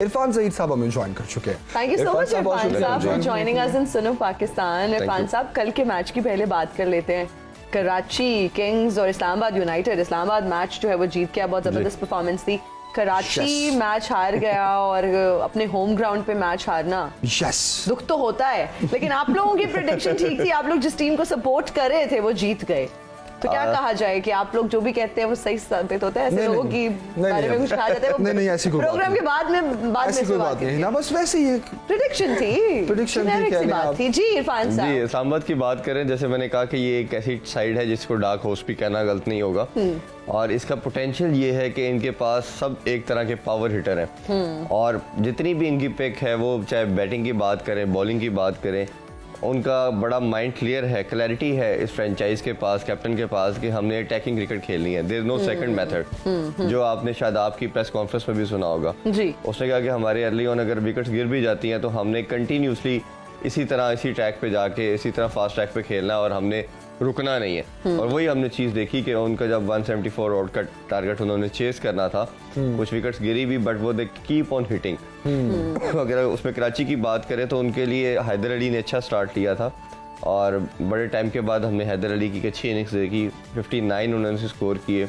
इरफान ज़हीर साहब हमें ज्वाइन कर चुके हैं। थैंक यू सो मच साहब, बहुत इरफान शुक्रिया साहब फॉर join जॉइनिंग अस इन सुनो पाकिस्तान। इरफान साहब, कल के मैच की पहले बात कर लेते हैं। कराची किंग्स और इस्लामाबाद यूनाइटेड, इस्लामाबाद मैच जो है वो जीत गया, बहुत जबरदस्त परफॉर्मेंस थी। कराची मैच हार गया और अपने होम ग्राउंड पे मैच हारना, यस, दुख तो होता है, लेकिन आप लोगों की प्रेडिक्शन ठीक थी, आप लोग जिस टीम को सपोर्ट कर रहे थे वो जीत गए। तो क्या कहा जाए कि आप लोग जो भी कहते हैं वो सही साबित होता है? ऐसे लोगों की बारे में कुछ कहा जाता है? नहीं, ऐसी कोई प्रोग्राम के बाद में ऐसी कोई बात नहीं ना, बस वैसे ही एक प्रेडिक्शन थी, generic सी बात थी। जी इरफान जी, साहब, इस्लामाबाद की बात करें, जैसे मैंने कहा कि ये एक ऐसी साइड है जिसको डार्क हॉर्स भी कहना गलत नहीं होगा, और इसका पोटेंशियल ये है कि इनके पास सब एक तरह के पावर हिटर हैं, और जितनी भी इनकी पिक है, वो चाहे बैटिंग की बात करें, बॉलिंग की बात करें, उनका बड़ा माइंड क्लियर है, क्लैरिटी है इस फ्रेंचाइज के पास, कैप्टन के पास, कि हमने अटैकिंग क्रिकेट खेलनी है। There is no second method, जो आपने शायद आपकी प्रेस कॉन्फ्रेंस में भी सुना होगा। जी, उसने कहा कि हमारे अर्ली ऑन अगर विकेट्स गिर भी जाती हैं तो हमने कंटिन्यूसली इसी तरह इसी ट्रैक पे जाके इसी तरह फास्ट ट्रैक पे खेलना, और हमने रुकना नहीं है। और वही हमने चीज़ देखी कि उनका जब 174 आउट का टारगेट उन्होंने चेस करना था, कुछ विकेट्स गिरी भी, बट वो दे कीप ऑन हिटिंग। अगर उसमें कराची की बात करें तो उनके लिए हैदर अली ने अच्छा स्टार्ट लिया था, और बड़े टाइम के बाद हमने हैदर अली की अच्छी इनिंग्स देखी, 59 उन्होंने स्कोर किए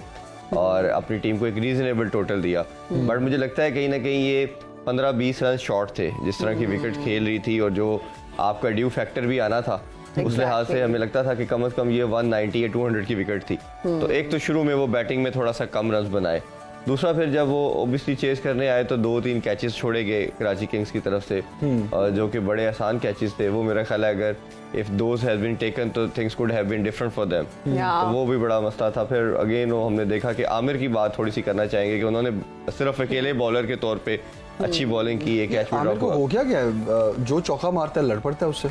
और अपनी टीम को एक रीजनेबल टोटल दिया। बट मुझे लगता है कहीं ना कहीं ये 15-20 रन शॉर्ट थे, जिस तरह की विकेट खेल रही थी, और जो आपका ड्यू फैक्टर भी आना था, उस लिहाज से हमें लगता था कि कम से कम ये 190 या 200 की विकेट थी। तो एक तो शुरू में वो बैटिंग में थोड़ा सा कम रन बनाए, दूसरा फिर जब वो ओबियसली चेस करने आए तो 2-3 कैचेस छोड़े गए कराची किंग्स की तरफ से, जो कि बड़े आसान कैचेस थे। वो मेरा ख्याल है अगर if those has been taken तो things could have been different for them, तो वो भी बड़ा मसला था। फिर अगेन वो हमने देखा कि आमिर की बात थोड़ी सी करना चाहेंगे कि उन्होंने सिर्फ अकेले बॉलर के तौर पे अच्छी बॉलिंग की, एक कैच भी ड्रॉप हुआ। हो क्या जो चौका मारता है लड़ पड़ता है उससे।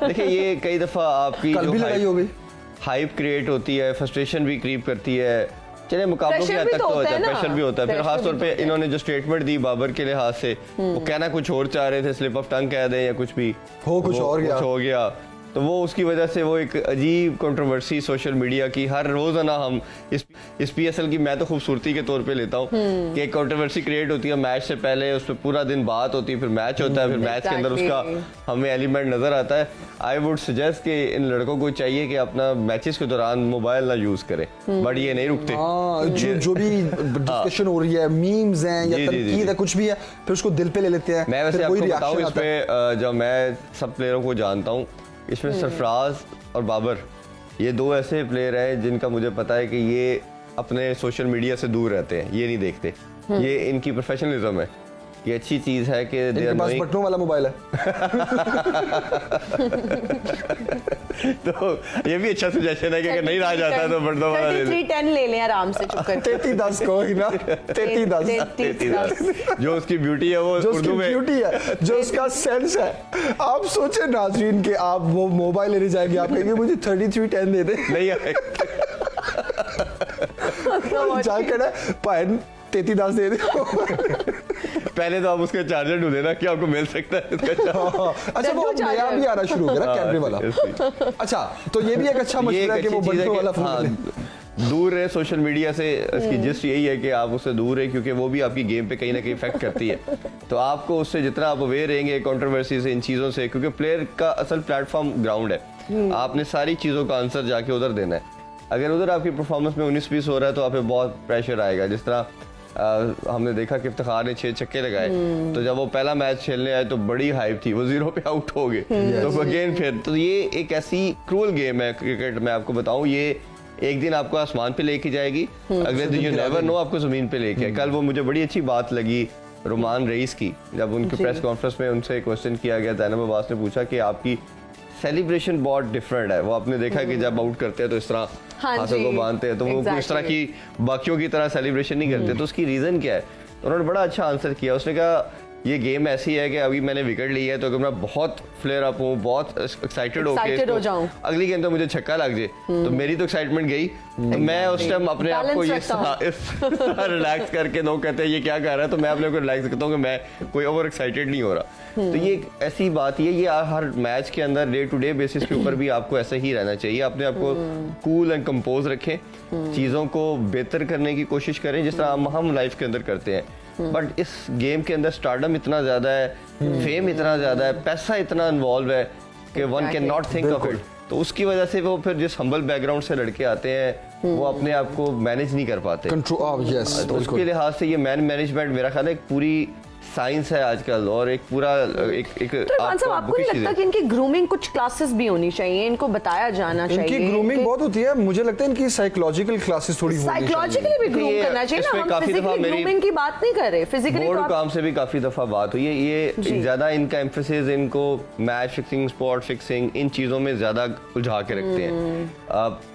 देखिए, ये कई दफा आपकी कल भी लड़ाई हो गई, हाइप क्रिएट होती है, फ्रस्ट्रेशन भी क्रीप करती है। चलिए, मुकाबलों के हद तक तो होता है, प्रेशर भी होता है। फिर खासतौर पे इन्होंने जो स्टेटमेंट दी बाबर के लिहाज से, वो कहना कुछ और चाह रहे थे, स्लिप ऑफ टंग कह दें या कुछ भी हो, कुछ और गया, तो वो उसकी वजह से वो एक अजीब कंट्रोवर्सी सोशल मीडिया की हर रोजाना हम इस पीएसएल की मैं तो खूबसूरती के तौर पे लेता हूँ कि एक कंट्रोवर्सी क्रिएट होती है मैच से पहले, उस पर पूरा दिन बात होती है, फिर मैच होता है, फिर मैच के अंदर उसका हमें एलिमेंट नजर आता है। आई वुड सजेस्ट कि इन लड़कों को चाहिए कि अपना मैचेस के दौरान मोबाइल ना यूज करें, बट ये नहीं रुकते। जो भी डिस्कशन हो रही है, मीम्स हैं या तनकीद है, कुछ भी है, फिर उसको दिल पे ले लेते हैं। मैं वैसे आपको बताऊं, इसमें जब मैं सब प्लेयरों को जानता हूँ, इसमें सरफराज और बाबर ये दो ऐसे प्लेयर हैं जिनका मुझे पता है कि ये अपने सोशल मीडिया से दूर रहते हैं, ये नहीं देखते। ये इनकी प्रोफेशनलिज्म है, ये अच्छी चीज है कि इनके पास बटनों वाला मोबाइल है। तो ये भी अच्छा सजेशन है कि अगर नहीं रहा जाता तो बटनों वाला ले लें। 33-10 ले लें आराम से, चुप कर। 33-10 को ही ना, 33-10 जो उसकी ब्यूटी है वो उर्दू में, ब्यूटी है, जो उसका सेंस है। आप सोचे नाज़रीन के आप वो मोबाइल लेने जाएंगे, आप कहेंगे मुझे 33-10 दे दे, नहीं जाकर ना पायन 33-10 दे दे। पहले तो आप उसका चार्जर ढूंढे ना कि आपको मिल सकता है इसका। अच्छा, वो नया भी आना शुरू हो गया ना, कैमरे वाला। अच्छा, तो ये भी एक अच्छा मशवरा है कि वो बटनों वाला फोन दूर रहे सोशल मीडिया से। इसकी जिस्ट यही है कि आप उससे दूर रहे, क्योंकि वो भी आपकी गेम पे कहीं ना कहीं इफेक्ट करती है। तो आपको उससे जितना आप अवेयर रहेंगे कंट्रोवर्सी से, इन चीज़ों से, क्योंकि प्लेयर का असल प्लेटफॉर्म ग्राउंड है, आपने सारी चीज़ों का आंसर जाके उधर देना है। अगर उधर आपकी परफॉर्मेंस में 19-20 हो रहा है तो आप पे बहुत प्रेशर आएगा। जिस तरह हमने देखा कि इफ्तिखार ने 6 छक्के लगाए, तो जब वो पहला मैच खेलने आए तो बड़ी हाइप थी, वो 0 पे आउट हो गए। तो अगेन फिर तो ये एक ऐसी क्रूअल गेम है क्रिकेट, मैं आपको बताऊं, ये एक दिन आपको आसमान पे लेके जाएगी, अगले दिन यू नेवर नो आपको जमीन पे लेके। कल वो मुझे बड़ी अच्छी बात लगी रुमान रईस की, जब उनके प्रेस कॉन्फ्रेंस में उनसे क्वेश्चन किया गया, ज़ैनब अब्बास ने पूछा कि आपकी सेलिब्रेशन बहुत डिफरेंट है। वो आपने देखा कि जब आउट करते हैं तो इस तरह हाथों को बांधते हैं, तो वो इस तरह की बाकियों की तरह सेलिब्रेशन नहीं करते। तो उसकी रीज़न क्या है? उन्होंने बड़ा अच्छा आंसर किया। उसने कहा ये गेम ऐसी है कि अभी मैंने विकेट ली है, तो अगर मैं बहुत फ्लेयर अप हूँ, बहुत एक्साइटेड हो जाऊँ, अगली गेम तो मुझे छक्का लग जाए, तो मेरी तो एक्साइटमेंट गई। तो मैं उस टाइम अपने आप को ये रिलैक्स करके, लोग कहते हैं ये क्या कर रहा है, तो मैं अपने को रिलैक्स करता हूँ कि मैं कोई ओवर एक्साइटेड नहीं हो रहा। तो ये ऐसी बात है, ये हर मैच के अंदर डे टू डे बेसिस के ऊपर भी आपको ऐसा ही रहना चाहिए। अपने आप को कूल एंड कंपोज रखें, चीज़ों को बेहतर करने की कोशिश करें, जिस तरह हम लाइफ के अंदर करते हैं। बट इस गेम के अंदर स्टारडम इतना ज्यादा है, फेम इतना ज्यादा है, पैसा इतना इन्वॉल्व है कि one can not think of it. तो उसकी वजह से वो फिर जिस हम्बल बैकग्राउंड से लड़के आते हैं वो अपने आप को मैनेज नहीं कर पाते। कंट्रोल, यस, तो उसके लिहाज से ये मैनेजमेंट मेरा ख्याल है एक पूरी साइंस है आजकल, और एक पूरा एक तो इरफान साहब, आपको नहीं लगता कि इनकी ग्रूमिंग कुछ क्लासेस भी होनी चाहिए, इनको बताया जाना चाहिए? इनकी ग्रूमिंग बहुत होती है, मुझे लगता है इनकी साइकोलॉजिकल क्लासेस थोड़ी होनी चाहिए। साइकोलॉजिकली भी ग्रूम करना चाहिए ना, हम फिजिकली ग्रूमिंग की बात नहीं कर रहे, फिजिकली बोर्ड काम से भी काफी दफा बात हुई है, ये ज्यादा इनका एम्फेसिस इनको मैच फिक्सिंग, स्पॉट फिक्सिंग, इन चीजों में ज्यादा उलझा के रखते हैं।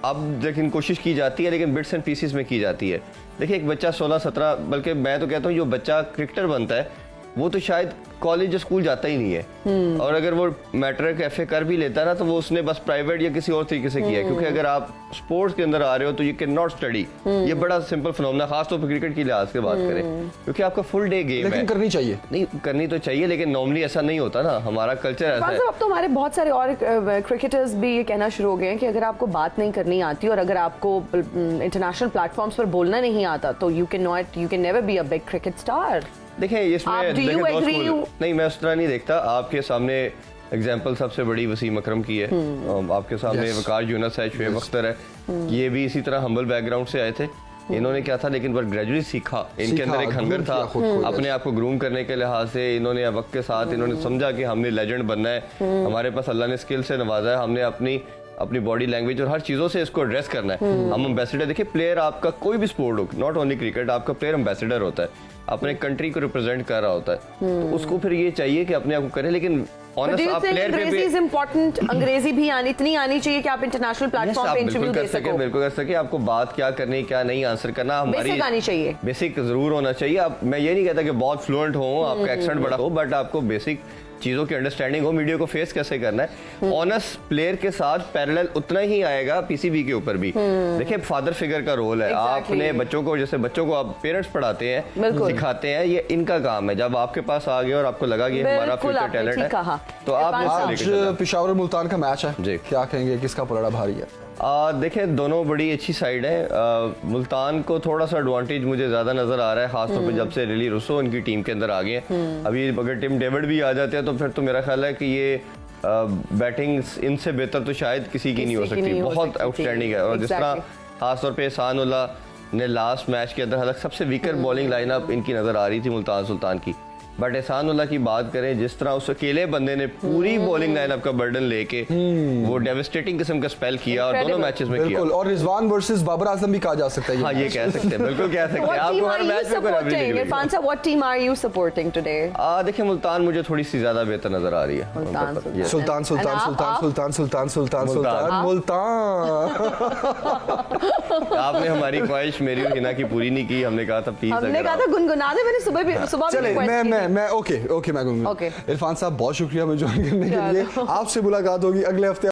अब लेकिन कोशिश की जाती है, लेकिन बिट्स एंड पीसेस में की जाती है। देखिए एक बच्चा 16-17, बल्कि मैं तो कहता हूँ जो बच्चा क्रिकेटर बनता है वो तो शायद कॉलेज या स्कूल जाता ही नहीं है, और अगर वो मैट्रिक एफए कर भी लेता है ना तो वो उसने बस प्राइवेट या किसी और तरीके से किया है, क्योंकि अगर आप स्पोर्ट्स के अंदर आ रहे हो तो यू कैन नॉट स्टडी। ये बड़ा सिंपल फिनोमेना, खासतौर पर क्रिकेट की लिहाज से बात करें, क्योंकि आपका फुल डे गेम है। लेकिन करनी चाहिए, नहीं करनी तो चाहिए, लेकिन नॉर्मली ऐसा नहीं होता ना, हमारा कल्चर ऐसा है। अब तो हमारे बहुत सारे और क्रिकेटर्स भी ये कहना शुरू हो गए हैं कि अगर आपको बात नहीं करनी आती और अगर आपको इंटरनेशनल प्लेटफॉर्म्स पर बोलना नहीं आता तो you can never be a big cricket star. देखें इसमें नहीं, मैं उस तरह नहीं देखता। आपके सामने एग्जाम्पल सबसे बड़ी वसीम अकरम की है, आपके सामने वकार यूनुस है, शुएब अख्तर है, ये भी इसी तरह हम्बल बैकग्राउंड से आए थे। इन्होंने क्या था, लेकिन पर ग्रेजुअली सीखा, इनके अंदर एक हंगर था अपने आप को ग्रूम करने के लिहाज से। इन्होंने वक्त के साथ इन्होंने समझा कि हमने लेजेंड बनना है, हमारे पास अल्लाह ने स्किल से नवाजा है, हमने अपनी बॉडी लैंग्वेज और हर चीजों से इसको एड्रेस करना है। हम एम्बेसडर, देखिए प्लेयर आपका कोई भी स्पोर्ट हो, नॉट ओनली क्रिकेट, आपका प्लेयर एम्बेसडर होता है, अपने कंट्री को रिप्रेजेंट कर रहा होता है, तो उसको फिर ये चाहिए कि अपने आप को करे। लेकिन ऑनेस्ट आप प्लेयर पे भी इम्पोर्टेंट, अंग्रेजी भी इतनी आनी चाहिए कि आप इंटरनेशनल प्लेटफॉर्म पे इंटरव्यू दे सको। बिल्कुल कर सके, आपको बात क्या करनी क्या नहीं आंसर करना हमारी बेसिक आनी चाहिए, बेसिक जरूर होना चाहिए। आप, मैं ये नहीं कहता कि बहुत फ्लुएंट हो, आपका एक्सेंट बड़ा हो, बट आपको बेसिक चीजों की अंडरस्टैंडिंग हो, मीडिया को फेस कैसे करना है। ऑनेस्ट प्लेयर के साथ पैरेलल उतना ही आएगा पीसीबी के ऊपर भी। देखिए फादर फिगर का रोल है, आपने बच्चों को, जैसे बच्चों को आप पेरेंट्स पढ़ाते हैं, सिखाते हैं, ये इनका काम है। जब आपके पास आ गए और आपको लगा कि हमारा फ्यूचर टैलेंट है तो आप आज पेशावर और मुल्तान का मैच है जी, क्या कहेंगे किसका पलड़ा भारी है? देखें दोनों बड़ी अच्छी साइड है। मुल्तान को थोड़ा सा एडवांटेज मुझे ज्यादा नजर आ रहा है, खासतौर पर जब से रिली रुसो इनकी टीम के अंदर आ गए हैं। अभी अगर टिम डेविड भी आ जाते हैं तो फिर तो मेरा ख्याल है कि ये बैटिंग इनसे बेहतर तो शायद किसी की नहीं हो सकती, बहुत आउटस्टैंडिंग है। और जिस तरह खासतौर पर एहसान उल्लाह ने लास्ट मैच के अंदर, हालांकि सबसे वीकर बॉलिंग लाइनअप इनकी नजर आ रही थी मुल्तान सुल्तान की, बट एहसान उल्लाह की बात करें, जिस तरह उस अकेले बंदे ने पूरी बॉलिंग लाइनअप का बर्डन लेके वो डेविस्टेटिंग किस्म का स्पेल किया और दोनों मैचेस में किया। और रिजवान वर्सेस बाबर आजम भी कहा जा सकता है। हाँ ये कह सकते हैं, बिल्कुल कह सकते हैं। आपको हर मैच में इरफान साहब, what team are you supporting today? देखिए मुल्तान मुझे थोड़ी सी ज्यादा बेहतर नजर आ रही है। सुल्तान सुल्तान सुल्तान सुल्तान सुल्तान सुल्तान सुल्तान मुल्तान। आपने हमारी ख्वाहिश मेरी और हिना की पूरी नहीं की, हमने कहा था प्लीज, हमने कहा था गुनगुना दे, मैंने सुबह मैं ओके मैं ओके, इरफान साहब बहुत शुक्रिया हमें ज्वाइन करने के लिए। आपसे मुलाकात होगी अगले हफ्ते।